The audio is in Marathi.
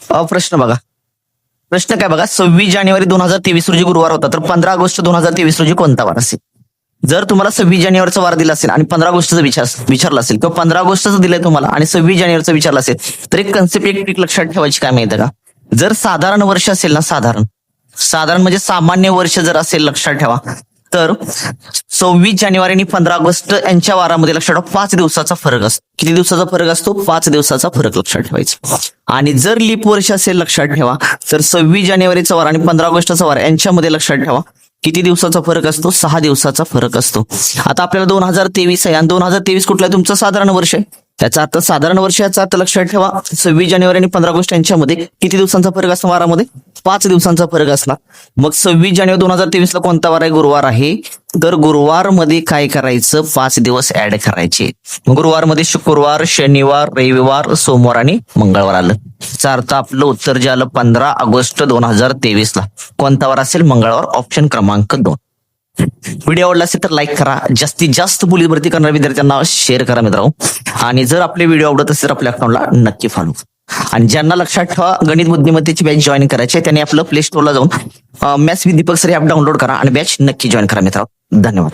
प्रश्न बघा. प्रश्न काय बघा, 26 जानेवारी 2023 रोजी गुरुवार होता, तर 15 ऑगस्ट 2023 रोजी कोणता वार असेल? जर तुम्हाला 26 जानेवारीचा वार दिला असेल आणि 15 ऑगस्टचा विचारला असेल किंवा 15 ऑगस्टचं दिलंय तुम्हाला आणि 26 जानेवारीचा विचारला असेल, तर एक कन्सेप्ट एक ट्रिक लक्षात ठेवायची काय माहिती का, जर साधारण वर्ष असेल ना, साधारण म्हणजे सामान्य वर्ष जर असेल, लक्षात ठेवा, तर 26 जानेवारी आणि 15 ऑगस्ट यांच्या वारामध्ये लक्षात ठेवा 5 दिवसाचा फरक असतो. किती दिवसाचा फरक असतो? 5 दिवसाचा फरक लक्षात ठेवायचा. आणि जर लीप वर्ष असेल, लक्षात ठेवा, तर 26 जानेवारीचा वार आणि 15 ऑगस्टचा वार यांच्यामध्ये लक्षात ठेवा किती दिवसाचा फरक असतो? 6 दिवसाचा फरक असतो. आता आपल्याला 2023 आहे आणि 2023 कुठलं आहे? तुमचं साधारण वर्ष आहे. त्याचा अर्थ साधारण वर्ष, याचा अर्थ लक्षात ठेवा 26 जानेवारी आणि 15 ऑगस्ट यांच्यामध्ये किती दिवसांचा फरक असतो? वारामध्ये 5 दिवसांचा फरक असला. मग 26 जानेवारी 2023 ला कोणता वार आहे? गुरुवार आहे. तर गुरुवार मध्ये काय करायचं? 5 दिवस ऍड करायचे. गुरुवार मध्ये शुक्रवार, शनिवार, रविवार, सोमवार आणि मंगळवार आलं. याचा अर्थ आपलं उत्तर जे आलं 15 ऑगस्ट 2023 ला कोणता वार असेल? मंगळवार. ऑप्शन क्रमांक 2. व्हिडिओ आवडला असेल तर लाईक करा, जास्तीत जास्त पोलीस भरती करणाऱ्या विद्यार्थ्यांना शेअर करा मित्रांनो. आणि जर आपले व्हिडिओ आवडत असेल तर आपल्या अकाउंटला नक्की फॉलो. आणि ज्यांना लक्षात ठेवा गणित बुद्धिमत्तेची बॅच जॉईन करायची आहे, त्यांनी आपलं प्ले स्टोरला जाऊन maths with Deepak sir app download करा आणि बॅच नक्की जॉईन करा मित्रांनो. धन्यवाद.